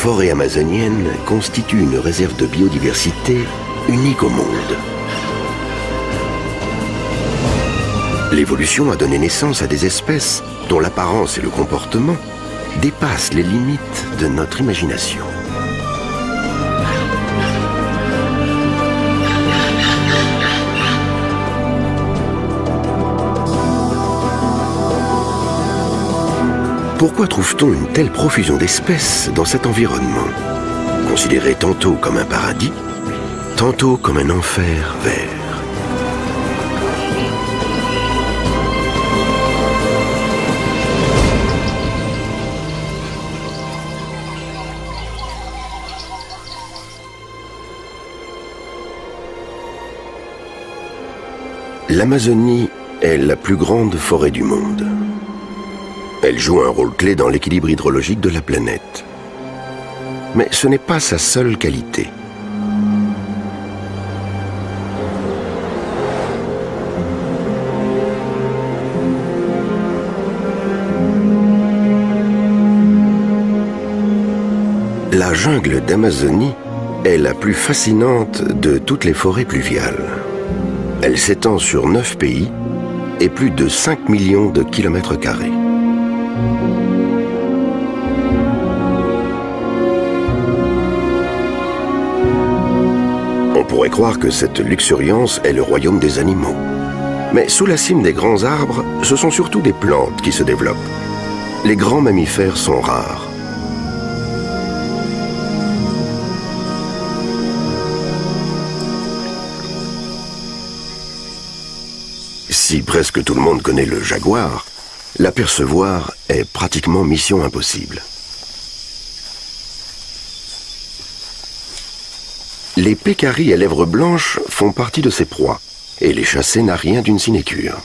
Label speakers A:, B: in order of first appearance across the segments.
A: forêt amazonienne constitue une réserve de biodiversité unique au monde. L'évolution a donné naissance à des espèces dont l'apparence et le comportement dépassent les limites de notre imagination. Pourquoi trouve-t-on une telle profusion d'espèces dans cet environnement, considéré tantôt comme un paradis, tantôt comme un enfer vert? L'Amazonie est la plus grande forêt du monde. Elle joue un rôle clé dans l'équilibre hydrologique de la planète. Mais ce n'est pas sa seule qualité. La jungle d'Amazonie est la plus fascinante de toutes les forêts pluviales. Elle s'étend sur 9 pays et plus de 5 millions de kilomètres carrés. On pourrait croire que cette luxuriance est le royaume des animaux. Mais sous la cime des grands arbres, ce sont surtout des plantes qui se développent. Les grands mammifères sont rares. Si presque tout le monde connaît le jaguar, l'apercevoir est pratiquement mission impossible. Les pécaris à lèvres blanches font partie de ses proies, et les chasser n'a rien d'une sinécure.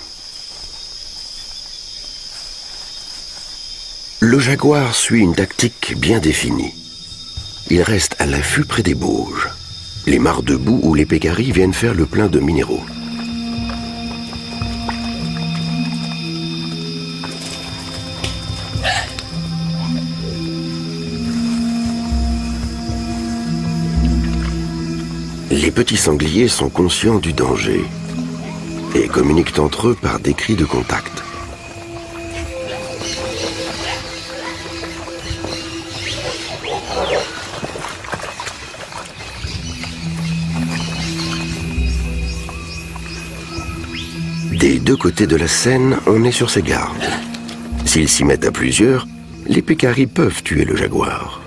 A: Le jaguar suit une tactique bien définie. Il reste à l'affût près des bauges, les mares de boue où les pécaris viennent faire le plein de minéraux. Les petits sangliers sont conscients du danger et communiquent entre eux par des cris de contact. Des deux côtés de la scène, on est sur ses gardes. S'ils s'y mettent à plusieurs, les pécaris peuvent tuer le jaguar.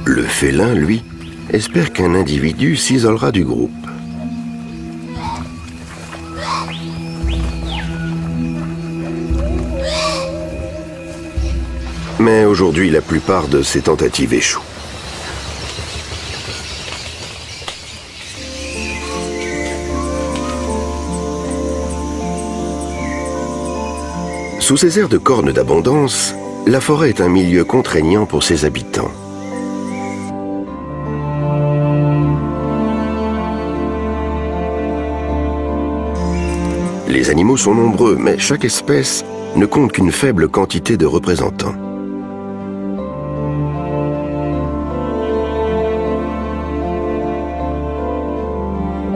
A: Le félin, lui, espère qu'un individu s'isolera du groupe. Mais aujourd'hui, la plupart de ces tentatives échouent. Sous ces airs de cornes d'abondance, la forêt est un milieu contraignant pour ses habitants. Les animaux sont nombreux, mais chaque espèce ne compte qu'une faible quantité de représentants.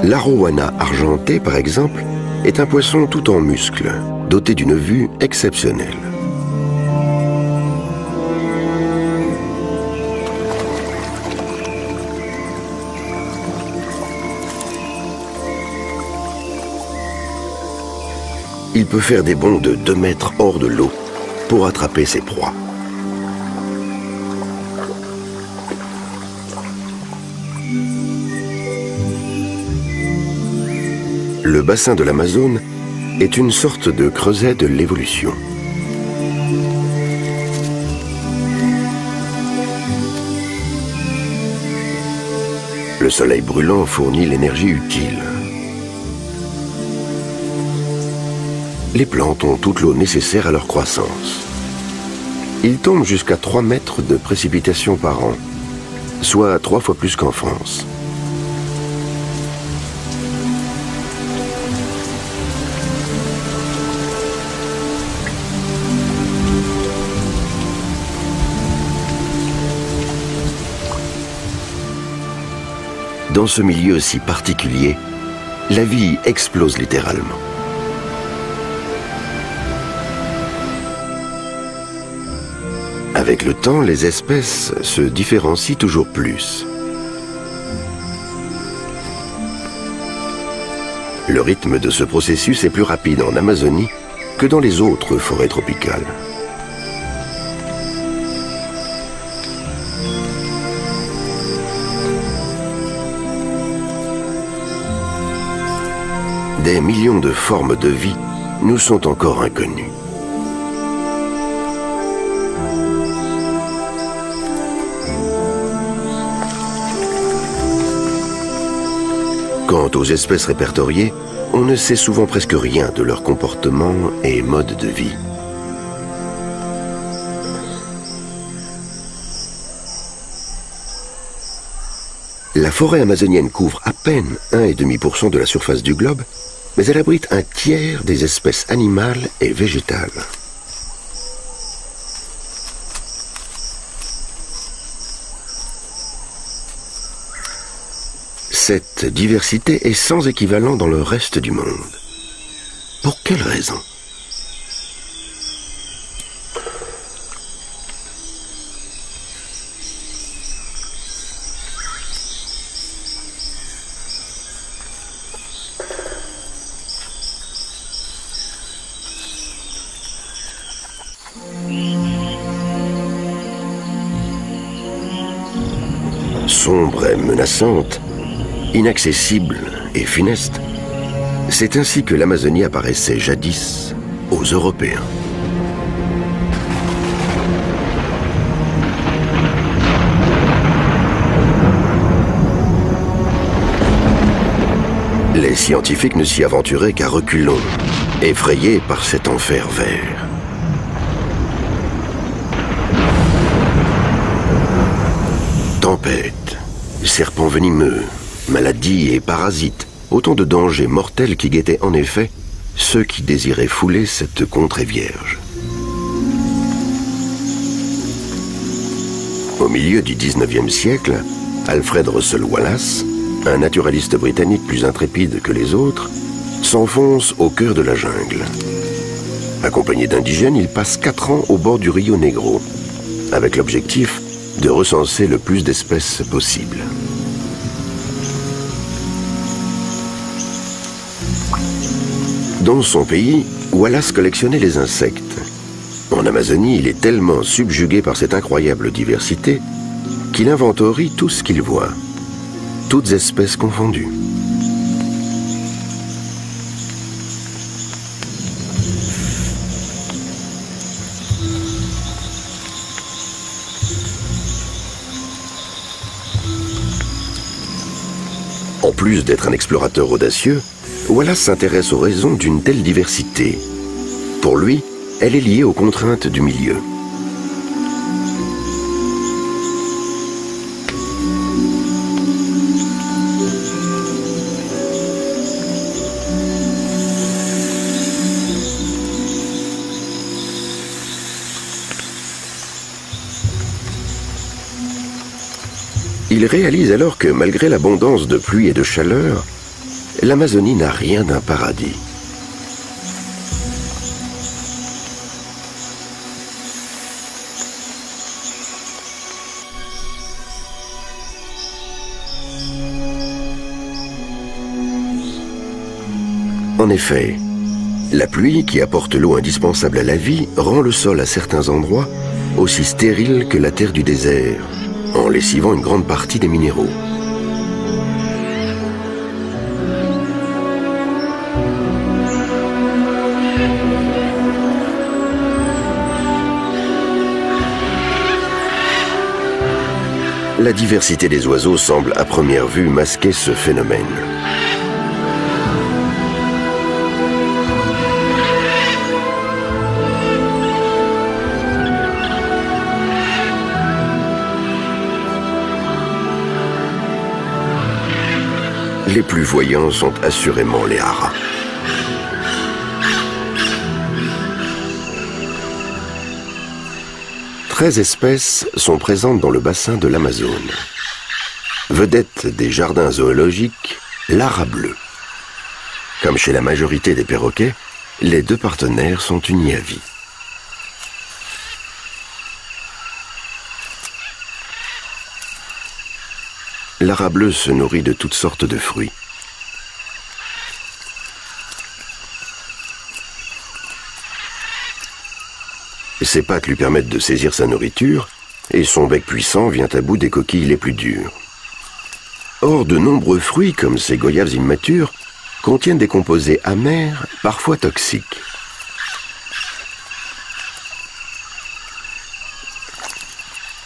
A: L'arowana argenté, par exemple, est un poisson tout en muscles, doté d'une vue exceptionnelle. Il peut faire des bonds de 2 mètres hors de l'eau pour attraper ses proies. Le bassin de l'Amazone est une sorte de creuset de l'évolution. Le soleil brûlant fournit l'énergie utile. Les plantes ont toute l'eau nécessaire à leur croissance. Il tombe jusqu'à 3 mètres de précipitations par an, soit 3 fois plus qu'en France. Dans ce milieu si particulier, la vie explose littéralement. Avec le temps, les espèces se différencient toujours plus. Le rythme de ce processus est plus rapide en Amazonie que dans les autres forêts tropicales. Des millions de formes de vie nous sont encore inconnues. Quant aux espèces répertoriées, on ne sait souvent presque rien de leur comportement et mode de vie. La forêt amazonienne couvre à peine 1,5% de la surface du globe, mais elle abrite un tiers des espèces animales et végétales. Cette diversité est sans équivalent dans le reste du monde. Pour quelle raison ? Sombre et menaçante, inaccessible et funeste, c'est ainsi que l'Amazonie apparaissait jadis aux Européens. Les scientifiques ne s'y aventuraient qu'à reculons, effrayés par cet enfer vert. Tempêtes, serpents venimeux, maladies et parasites, autant de dangers mortels qui guettaient en effet ceux qui désiraient fouler cette contrée vierge. Au milieu du XIXe siècle, Alfred Russel Wallace, un naturaliste britannique plus intrépide que les autres, s'enfonce au cœur de la jungle. Accompagné d'indigènes, il passe 4 ans au bord du Rio Negro, avec l'objectif de recenser le plus d'espèces possible. Dans son pays, Wallace collectionnait les insectes. En Amazonie, il est tellement subjugué par cette incroyable diversité qu'il inventorie tout ce qu'il voit, toutes espèces confondues. En plus d'être un explorateur audacieux, Wallace s'intéresse aux raisons d'une telle diversité. Pour lui, elle est liée aux contraintes du milieu. Il réalise alors que malgré l'abondance de pluie et de chaleur, l'Amazonie n'a rien d'un paradis. En effet, la pluie qui apporte l'eau indispensable à la vie rend le sol à certains endroits aussi stérile que la terre du désert, en lessivant une grande partie des minéraux. La diversité des oiseaux semble à première vue masquer ce phénomène. Les plus voyants sont assurément les haras. « 13 espèces sont présentes dans le bassin de l'Amazone. Vedette des jardins zoologiques, l'ara bleu. Comme chez la majorité des perroquets, les deux partenaires sont unis à vie. L'ara bleu se nourrit de toutes sortes de fruits. Ses pattes lui permettent de saisir sa nourriture et son bec puissant vient à bout des coquilles les plus dures. Or, de nombreux fruits, comme ces goyaves immatures, contiennent des composés amers, parfois toxiques.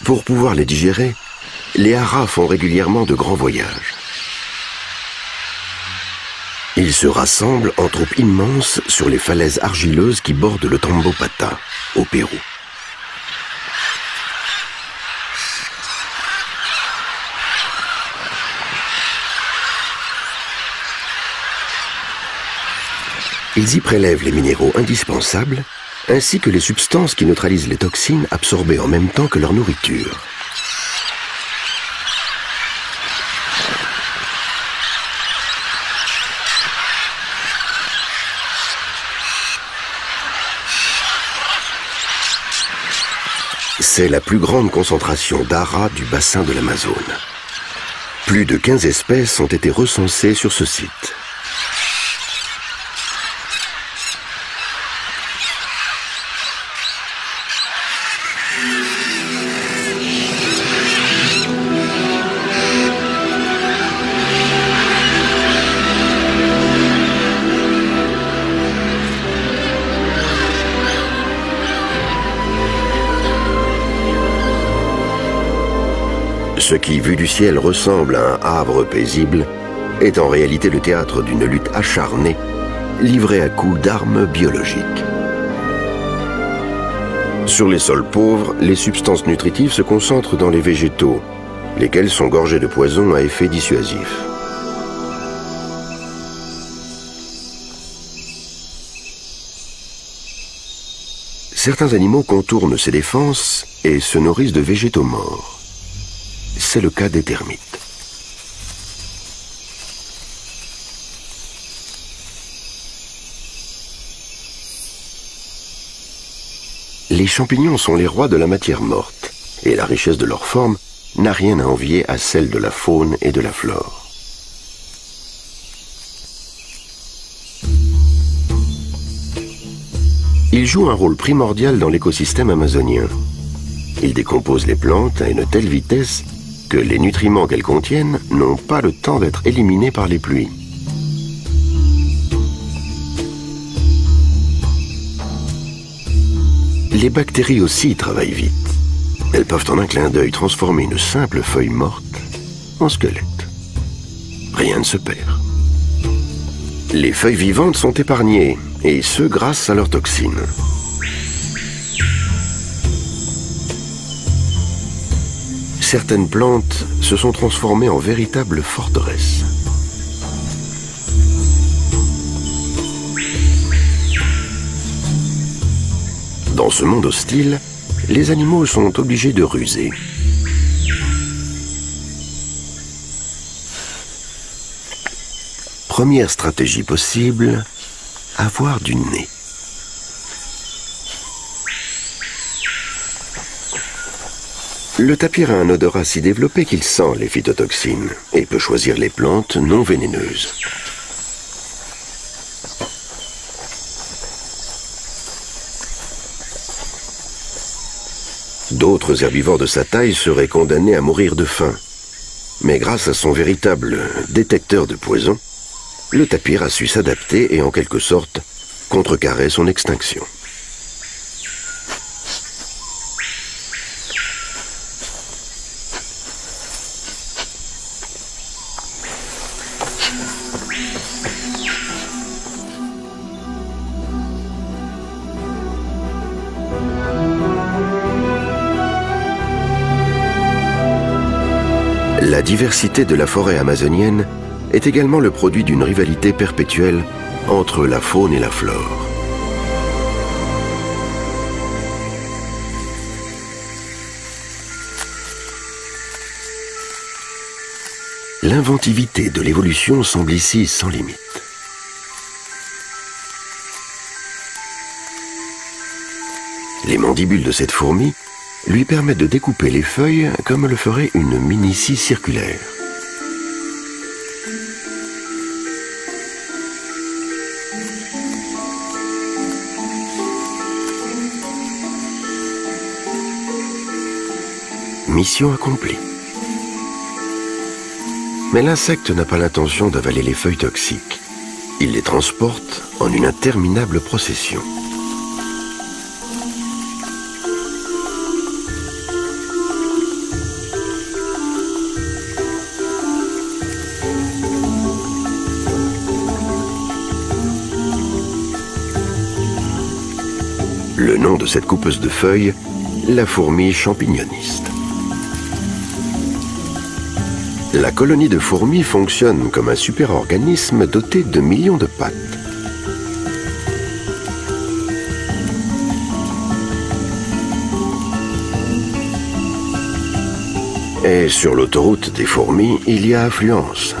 A: Pour pouvoir les digérer, les haras font régulièrement de grands voyages. Ils se rassemblent en troupes immenses sur les falaises argileuses qui bordent le Tambopata, au Pérou. Ils y prélèvent les minéraux indispensables, ainsi que les substances qui neutralisent les toxines absorbées en même temps que leur nourriture. C'est la plus grande concentration d'haras du bassin de l'Amazone. Plus de 15 espèces ont été recensées sur ce site. Ce qui, vu du ciel, ressemble à un havre paisible, est en réalité le théâtre d'une lutte acharnée, livrée à coups d'armes biologiques. Sur les sols pauvres, les substances nutritives se concentrent dans les végétaux, lesquels sont gorgés de poisons à effet dissuasif. Certains animaux contournent ces défenses et se nourrissent de végétaux morts. C'est le cas des termites. Les champignons sont les rois de la matière morte, et la richesse de leur forme n'a rien à envier à celle de la faune et de la flore. Ils jouent un rôle primordial dans l'écosystème amazonien. Ils décomposent les plantes à une telle vitesse que les nutriments qu'elles contiennent n'ont pas le temps d'être éliminés par les pluies. Les bactéries aussi travaillent vite. Elles peuvent en un clin d'œil transformer une simple feuille morte en squelette. Rien ne se perd. Les feuilles vivantes sont épargnées, et ce grâce à leurs toxines. Certaines plantes se sont transformées en véritables forteresses. Dans ce monde hostile, les animaux sont obligés de ruser. Première stratégie possible, avoir du nez. Le tapir a un odorat si développé qu'il sent les phytotoxines et peut choisir les plantes non vénéneuses. D'autres herbivores de sa taille seraient condamnés à mourir de faim. Mais grâce à son véritable détecteur de poison, le tapir a su s'adapter et en quelque sorte contrecarrer son extinction. La diversité de la forêt amazonienne est également le produit d'une rivalité perpétuelle entre la faune et la flore. L'inventivité de l'évolution semble ici sans limite. Les mandibules de cette fourmi lui permettent de découper les feuilles comme le ferait une mini-scie circulaire. Mission accomplie. Mais l'insecte n'a pas l'intention d'avaler les feuilles toxiques. Il les transporte en une interminable procession. Le nom de cette coupeuse de feuilles, la fourmi champignoniste. La colonie de fourmis fonctionne comme un super-organisme doté de millions de pattes. Et sur l'autoroute des fourmis, il y a affluence.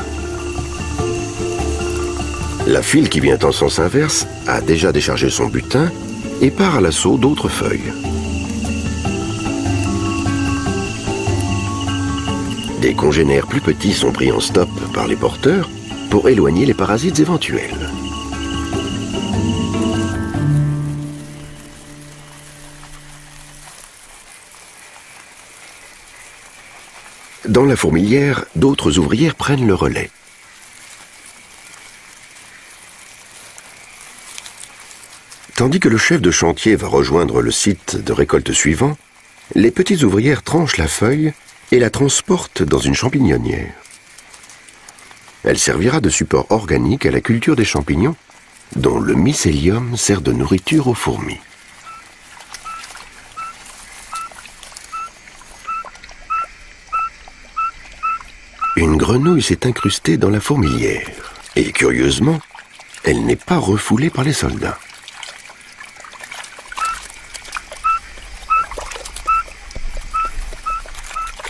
A: La file qui vient en sens inverse a déjà déchargé son butin et part à l'assaut d'autres feuilles. Des congénères plus petits sont pris en stop par les porteurs pour éloigner les parasites éventuels. Dans la fourmilière, d'autres ouvrières prennent le relais. Tandis que le chef de chantier va rejoindre le site de récolte suivant, les petites ouvrières tranchent la feuille et la transportent dans une champignonnière. Elle servira de support organique à la culture des champignons, dont le mycélium sert de nourriture aux fourmis. Une grenouille s'est incrustée dans la fourmilière, et curieusement, elle n'est pas refoulée par les soldats.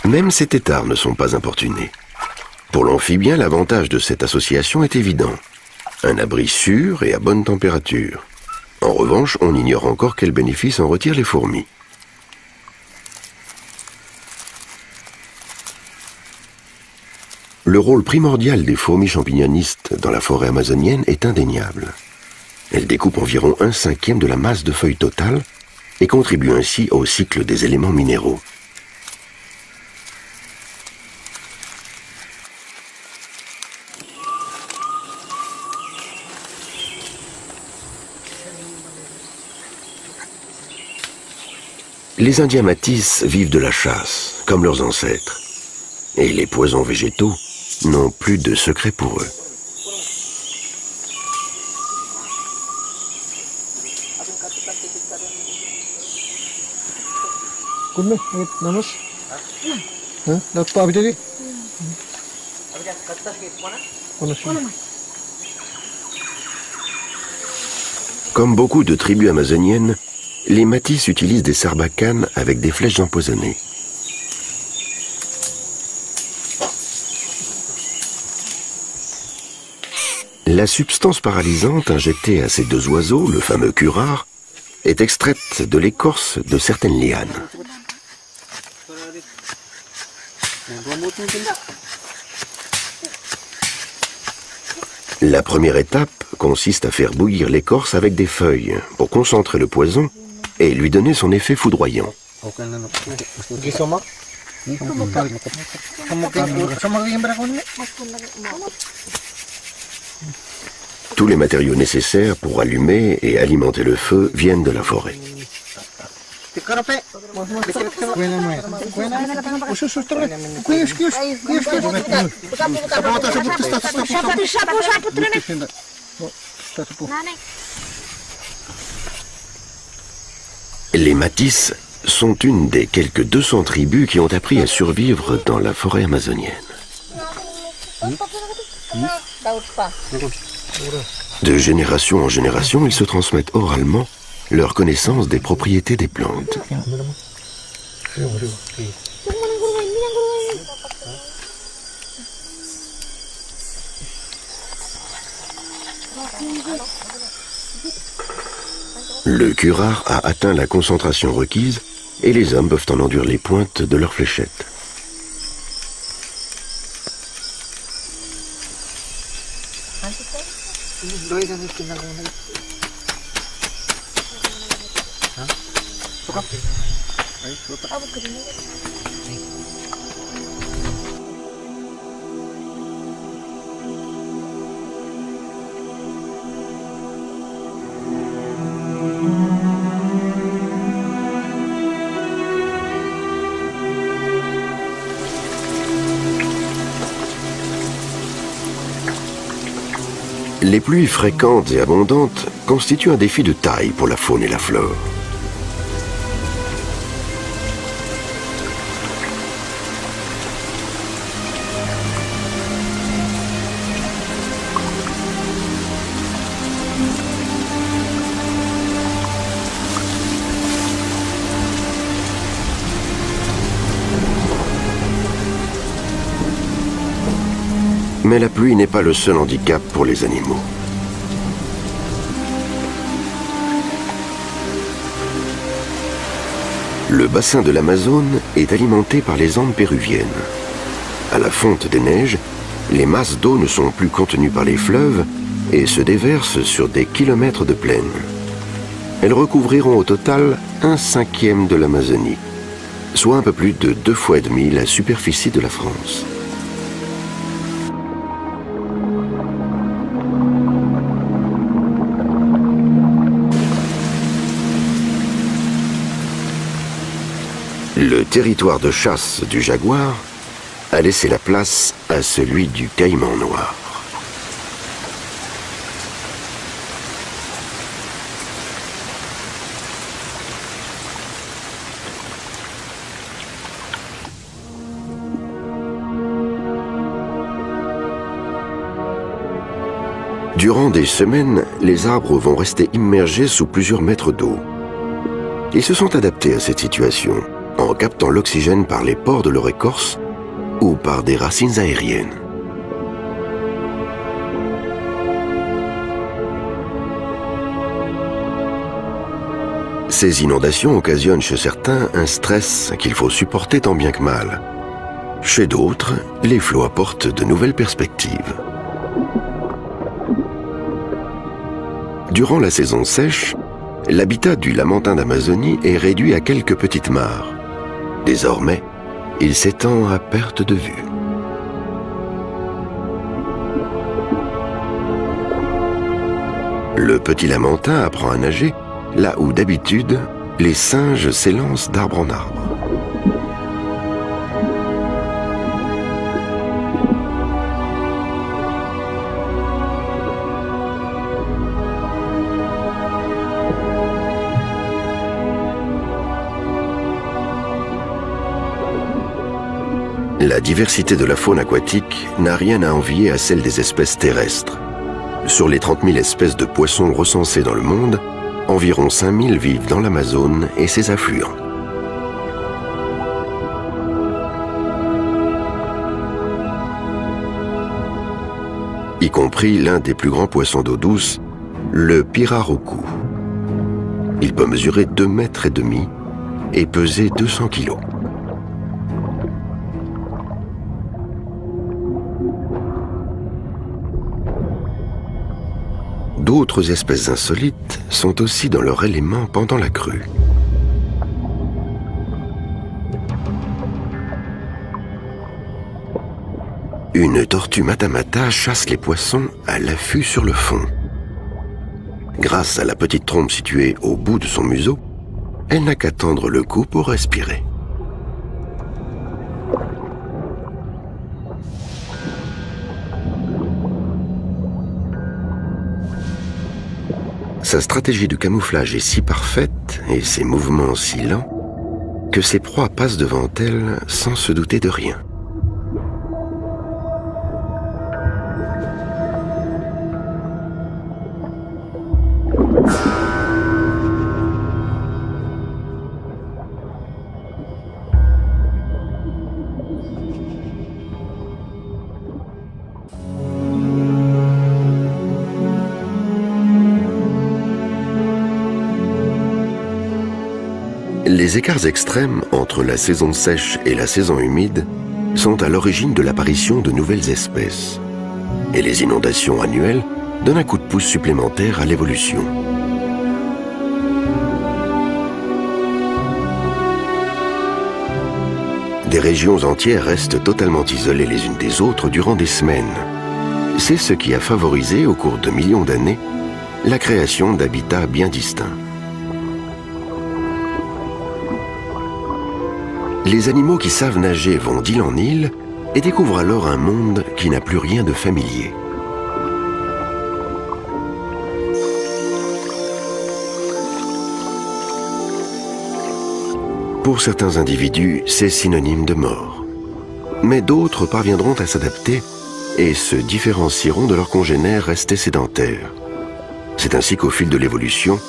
A: Même ces têtards ne sont pas importunés. Pour l'amphibien, l'avantage de cette association est évident. Un abri sûr et à bonne température. En revanche, on ignore encore quel bénéfice en retirent les fourmis. Le rôle primordial des fourmis champignonistes dans la forêt amazonienne est indéniable. Elles découpent environ 1/5 de la masse de feuilles totale et contribuent ainsi au cycle des éléments minéraux. Les Indiens Matis vivent de la chasse, comme leurs ancêtres. Et les poisons végétaux n'ont plus de secret pour eux. Comme beaucoup de tribus amazoniennes, les Matis utilisent des sarbacanes avec des flèches empoisonnées. La substance paralysante injectée à ces deux oiseaux, le fameux curare, est extraite de l'écorce de certaines lianes. La première étape consiste à faire bouillir l'écorce avec des feuilles pour concentrer le poison et lui donner son effet foudroyant. Tous les matériaux nécessaires pour allumer et alimenter le feu viennent de la forêt. Les Matis sont une des quelques 200 tribus qui ont appris à survivre dans la forêt amazonienne. De génération en génération, ils se transmettent oralement leur connaissance des propriétés des plantes. Le curare a atteint la concentration requise et les hommes peuvent en enduire les pointes de leurs fléchettes. Les pluies fréquentes et abondantes constituent un défi de taille pour la faune et la flore. Mais la pluie n'est pas le seul handicap pour les animaux. Le bassin de l'Amazone est alimenté par les Andes péruviennes. À la fonte des neiges, les masses d'eau ne sont plus contenues par les fleuves et se déversent sur des kilomètres de plaine. Elles recouvriront au total 1/5 de l'Amazonie, soit un peu plus de 2,5 fois la superficie de la France. Le territoire de chasse du jaguar a laissé la place à celui du caïman noir. Durant des semaines, les arbres vont rester immergés sous plusieurs mètres d'eau. Ils se sont adaptés à cette situation, en captant l'oxygène par les pores de leur écorce ou par des racines aériennes. Ces inondations occasionnent chez certains un stress qu'il faut supporter tant bien que mal. Chez d'autres, les flots apportent de nouvelles perspectives. Durant la saison sèche, l'habitat du lamantin d'Amazonie est réduit à quelques petites mares. Désormais, il s'étend à perte de vue. Le petit lamantin apprend à nager là où d'habitude, les singes s'élancent d'arbre en arbre. La diversité de la faune aquatique n'a rien à envier à celle des espèces terrestres. Sur les 30 000 espèces de poissons recensées dans le monde, environ 5 000 vivent dans l'Amazone et ses affluents. Y compris l'un des plus grands poissons d'eau douce, le pirarucu. Il peut mesurer 2,5 mètres et peser 200 kilos. D'autres espèces insolites sont aussi dans leur élément pendant la crue. Une tortue matamata chasse les poissons à l'affût sur le fond. Grâce à la petite trompe située au bout de son museau, elle n'a qu'à tendre le cou pour respirer. Sa stratégie de camouflage est si parfaite et ses mouvements si lents que ses proies passent devant elle sans se douter de rien. Les écarts extrêmes entre la saison sèche et la saison humide sont à l'origine de l'apparition de nouvelles espèces. Et les inondations annuelles donnent un coup de pouce supplémentaire à l'évolution. Des régions entières restent totalement isolées les unes des autres durant des semaines. C'est ce qui a favorisé, au cours de millions d'années, la création d'habitats bien distincts. Les animaux qui savent nager vont d'île en île et découvrent alors un monde qui n'a plus rien de familier. Pour certains individus, c'est synonyme de mort. Mais d'autres parviendront à s'adapter et se différencieront de leurs congénères restés sédentaires. C'est ainsi qu'au fil de l'évolution,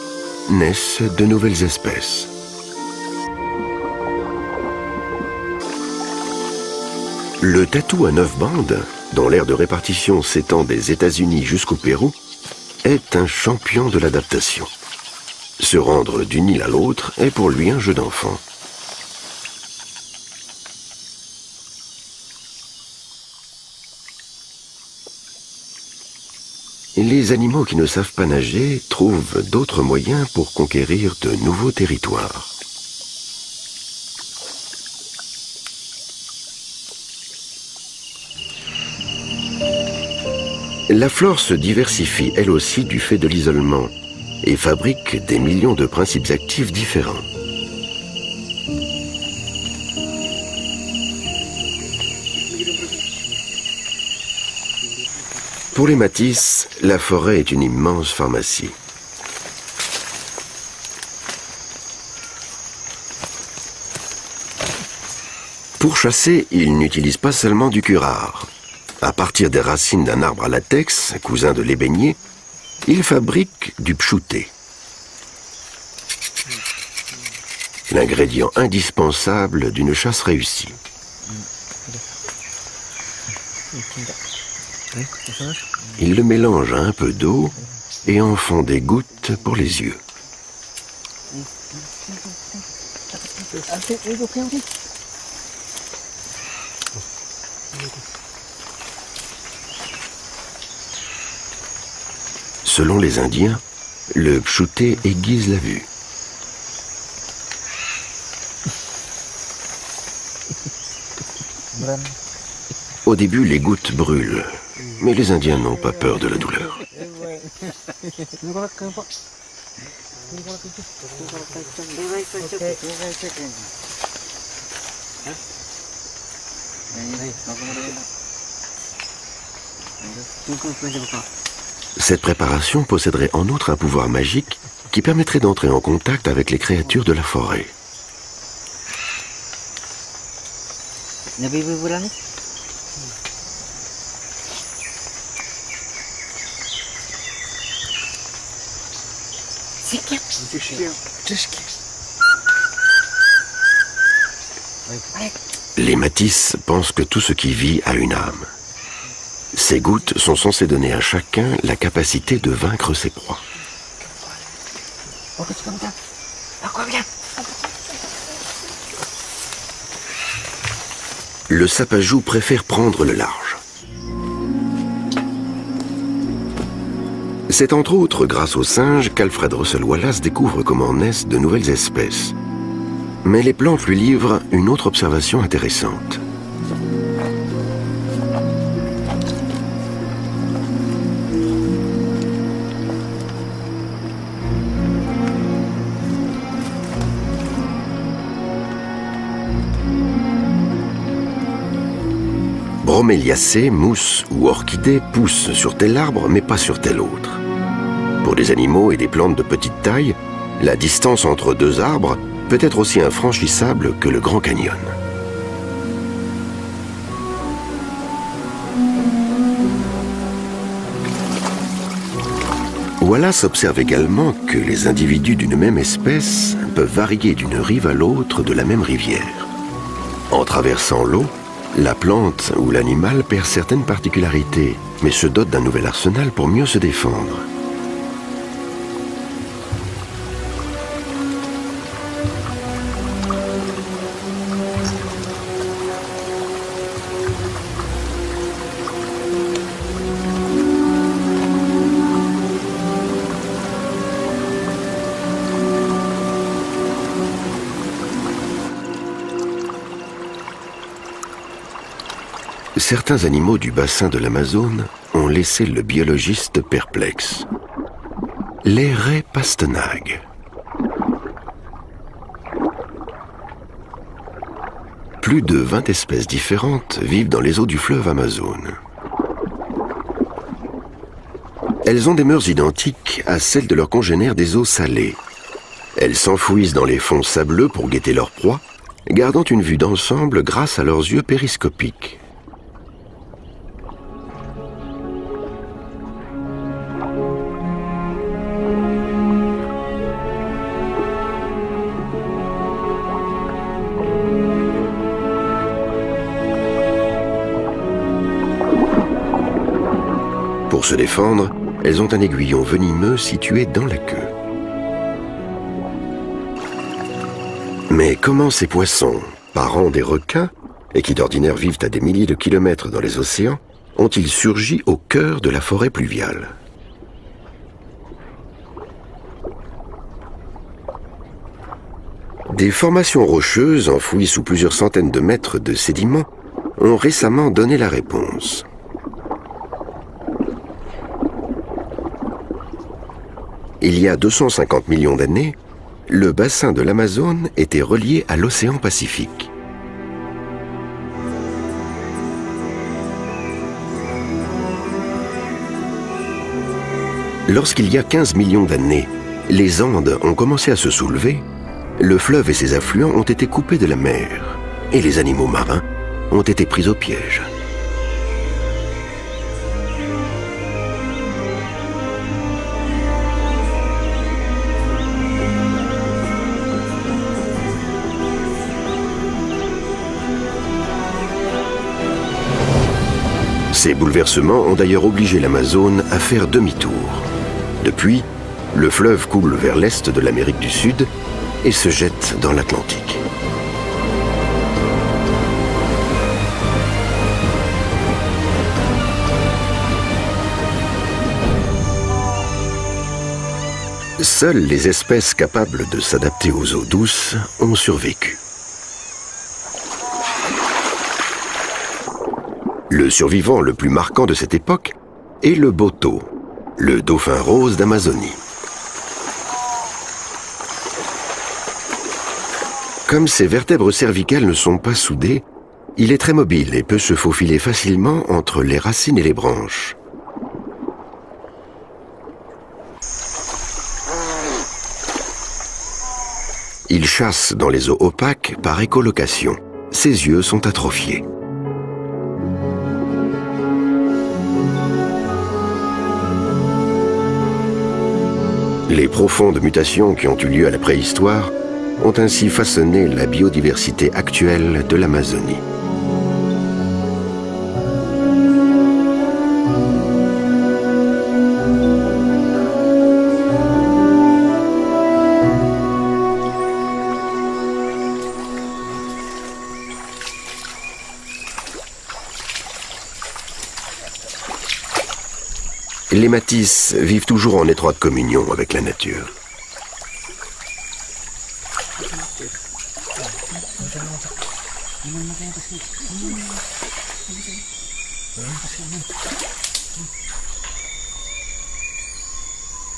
A: naissent de nouvelles espèces. Le tatou à 9 bandes, dont l'aire de répartition s'étend des États-Unis jusqu'au Pérou, est un champion de l'adaptation. Se rendre d'une île à l'autre est pour lui un jeu d'enfant. Les animaux qui ne savent pas nager trouvent d'autres moyens pour conquérir de nouveaux territoires. La flore se diversifie elle aussi du fait de l'isolement et fabrique des millions de principes actifs différents. Pour les matisses, la forêt est une immense pharmacie. Pour chasser, ils n'utilisent pas seulement du curare. À partir des racines d'un arbre à latex, cousin de l'ébénier, ils fabriquent du pchouté. L'ingrédient indispensable d'une chasse réussie. Ils le mélangent à un peu d'eau et en font des gouttes pour les yeux. Selon les Indiens, le pchouté aiguise la vue. Au début, les gouttes brûlent, mais les Indiens n'ont pas peur de la douleur. Cette préparation posséderait en outre un pouvoir magique qui permettrait d'entrer en contact avec les créatures de la forêt. Les matisses pensent que tout ce qui vit a une âme. Ces gouttes sont censées donner à chacun la capacité de vaincre ses proies. Le sapajou préfère prendre le large. C'est entre autres grâce aux singes qu'Alfred Russel Wallace découvre comment naissent de nouvelles espèces. Mais les plantes lui livrent une autre observation intéressante. Broméliacées, mousses ou orchidées poussent sur tel arbre mais pas sur tel autre. Pour des animaux et des plantes de petite taille, la distance entre deux arbres peut être aussi infranchissable que le Grand Canyon. Wallace observe également que les individus d'une même espèce peuvent varier d'une rive à l'autre de la même rivière. En traversant l'eau, la plante ou l'animal perd certaines particularités, mais se dote d'un nouvel arsenal pour mieux se défendre. Certains animaux du bassin de l'Amazone ont laissé le biologiste perplexe. Les raies pastenagues. Plus de 20 espèces différentes vivent dans les eaux du fleuve Amazone. Elles ont des mœurs identiques à celles de leurs congénères des eaux salées. Elles s'enfouissent dans les fonds sableux pour guetter leur proie, gardant une vue d'ensemble grâce à leurs yeux périscopiques. Pour se défendre, elles ont un aiguillon venimeux situé dans la queue. Mais comment ces poissons, parents des requins, et qui d'ordinaire vivent à des milliers de kilomètres dans les océans, ont-ils surgi au cœur de la forêt pluviale? Des formations rocheuses enfouies sous plusieurs centaines de mètres de sédiments ont récemment donné la réponse. Il y a 250 millions d'années, le bassin de l'Amazone était relié à l'océan Pacifique. Lorsqu'il y a 15 millions d'années, les Andes ont commencé à se soulever, le fleuve et ses affluents ont été coupés de la mer, et les animaux marins ont été pris au piège. Ces bouleversements ont d'ailleurs obligé l'Amazone à faire demi-tour. Depuis, le fleuve coule vers l'est de l'Amérique du Sud et se jette dans l'Atlantique. Seules les espèces capables de s'adapter aux eaux douces ont survécu. Le survivant le plus marquant de cette époque est le boto, le dauphin rose d'Amazonie. Comme ses vertèbres cervicales ne sont pas soudées, il est très mobile et peut se faufiler facilement entre les racines et les branches. Il chasse dans les eaux opaques par écholocation. Ses yeux sont atrophiés. Les profondes mutations qui ont eu lieu à la préhistoire ont ainsi façonné la biodiversité actuelle de l'Amazonie. Les matis vivent toujours en étroite communion avec la nature.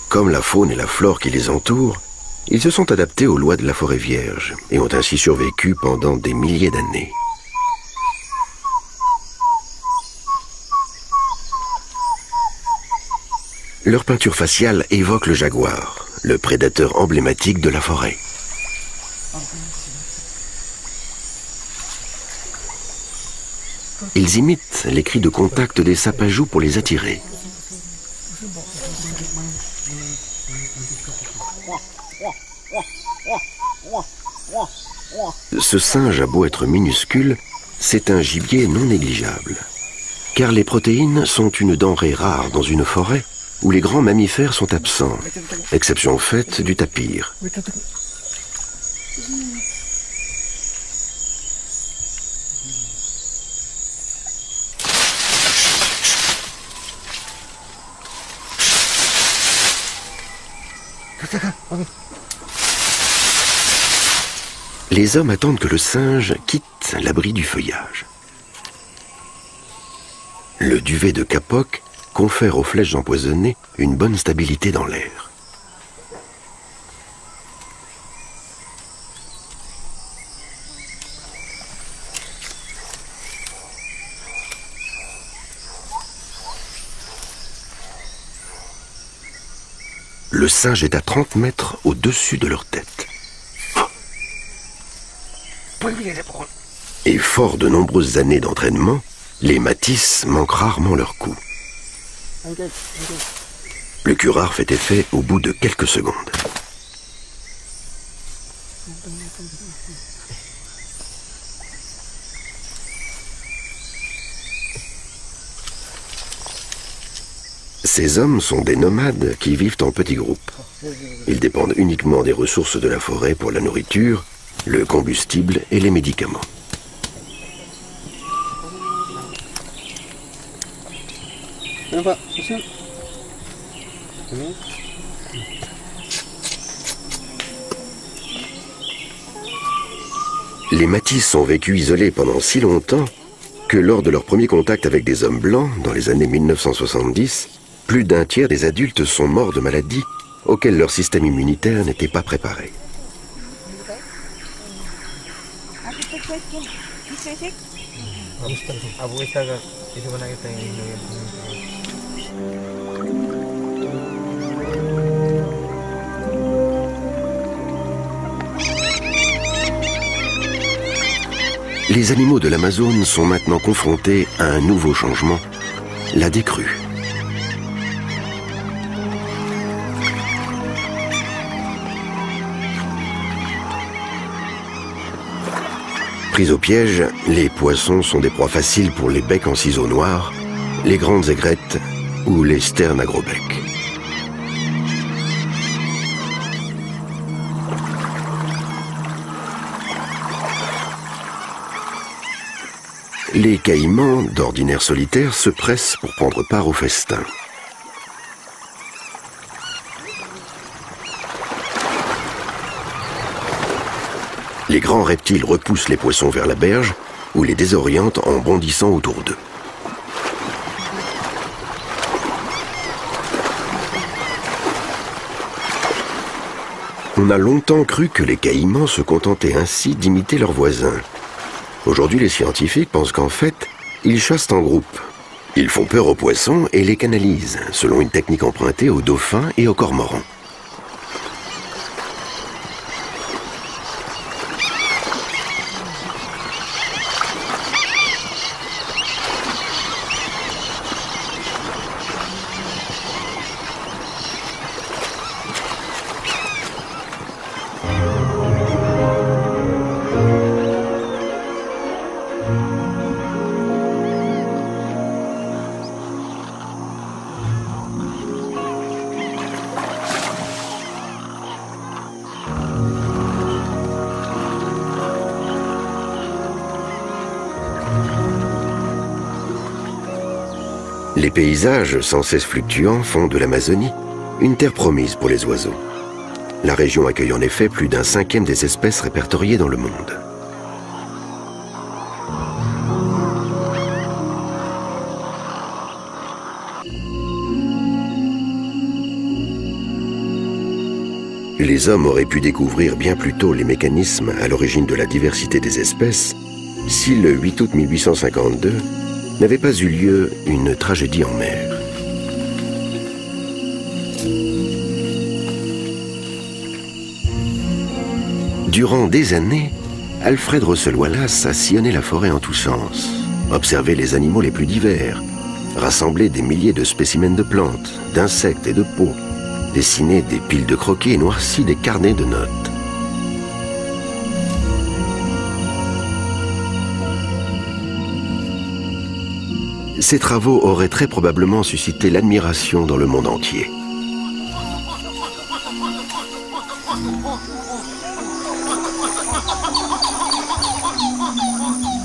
A: Comme la faune et la flore qui les entourent, ils se sont adaptés aux lois de la forêt vierge et ont ainsi survécu pendant des milliers d'années. Leur peinture faciale évoque le jaguar, le prédateur emblématique de la forêt. Ils imitent les cris de contact des sapajous pour les attirer. Ce singe a beau être minuscule, c'est un gibier non négligeable. Car les protéines sont une denrée rare dans une forêt où les grands mammifères sont absents, exception faite du tapir. Les hommes attendent que le singe quitte l'abri du feuillage. Le duvet de Kapok confère aux flèches empoisonnées une bonne stabilité dans l'air. Le singe est à 30 mètres au-dessus de leur tête. Et fort de nombreuses années d'entraînement, les matis manquent rarement leur coup. Le curare fait effet au bout de quelques secondes. Ces hommes sont des nomades qui vivent en petits groupes. Ils dépendent uniquement des ressources de la forêt pour la nourriture, le combustible et les médicaments. Les matis ont vécu isolés pendant si longtemps que lors de leur premier contact avec des hommes blancs, dans les années 1970, plus d'un tiers des adultes sont morts de maladies auxquelles leur système immunitaire n'était pas préparé. Les animaux de l'Amazone sont maintenant confrontés à un nouveau changement, la décrue. Pris au piège, les poissons sont des proies faciles pour les becs en ciseaux noirs, les grandes aigrettes ou les sternes à gros bec. Les caïmans, d'ordinaire solitaires, se pressent pour prendre part au festin. Les grands reptiles repoussent les poissons vers la berge ou les désorientent en bondissant autour d'eux. On a longtemps cru que les caïmans se contentaient ainsi d'imiter leurs voisins. Aujourd'hui, les scientifiques pensent qu'en fait, ils chassent en groupe. Ils font peur aux poissons et les canalisent, selon une technique empruntée aux dauphins et aux cormorans. Les paysages sans cesse fluctuants font de l'Amazonie une terre promise pour les oiseaux. La région accueille en effet plus d'un cinquième des espèces répertoriées dans le monde. Les hommes auraient pu découvrir bien plus tôt les mécanismes à l'origine de la diversité des espèces si le 8 août 1852 n'avait pas eu lieu une tragédie en mer. Durant des années, Alfred Russel Wallace a sillonné la forêt en tous sens, observé les animaux les plus divers, rassemblé des milliers de spécimens de plantes, d'insectes et de peaux, dessiné des piles de croquis et noirci des carnets de notes. Ces travaux auraient très probablement suscité l'admiration dans le monde entier.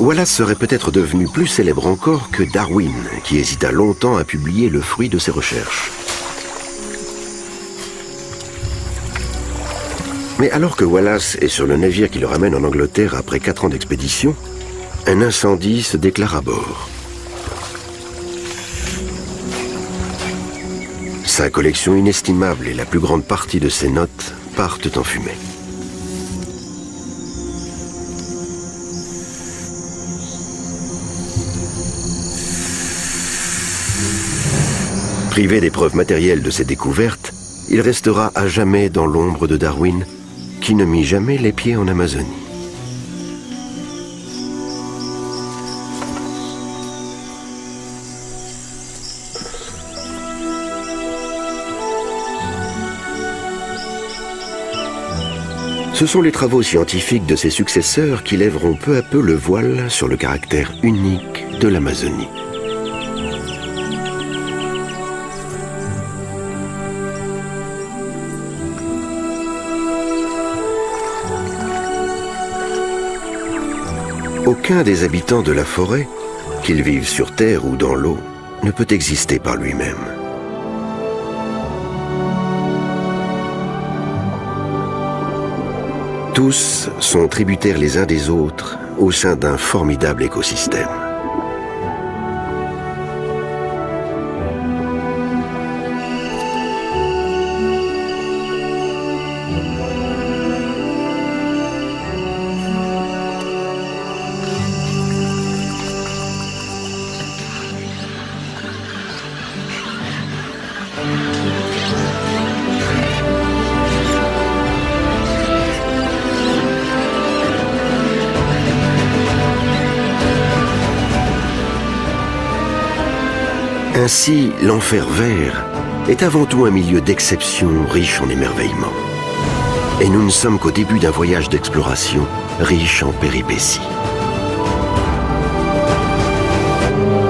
A: Wallace serait peut-être devenu plus célèbre encore que Darwin, qui hésita longtemps à publier le fruit de ses recherches. Mais alors que Wallace est sur le navire qui le ramène en Angleterre après 4 ans d'expédition, un incendie se déclare à bord. Sa collection inestimable et la plus grande partie de ses notes partent en fumée. Privé des preuves matérielles de ses découvertes, il restera à jamais dans l'ombre de Darwin, qui ne mit jamais les pieds en Amazonie. Ce sont les travaux scientifiques de ses successeurs qui lèveront peu à peu le voile sur le caractère unique de l'Amazonie. Aucun des habitants de la forêt, qu'ils vivent sur terre ou dans l'eau, ne peut exister par lui-même. Tous sont tributaires les uns des autres au sein d'un formidable écosystème. Ainsi, l'enfer vert est avant tout un milieu d'exception riche en émerveillement. Et nous ne sommes qu'au début d'un voyage d'exploration riche en péripéties.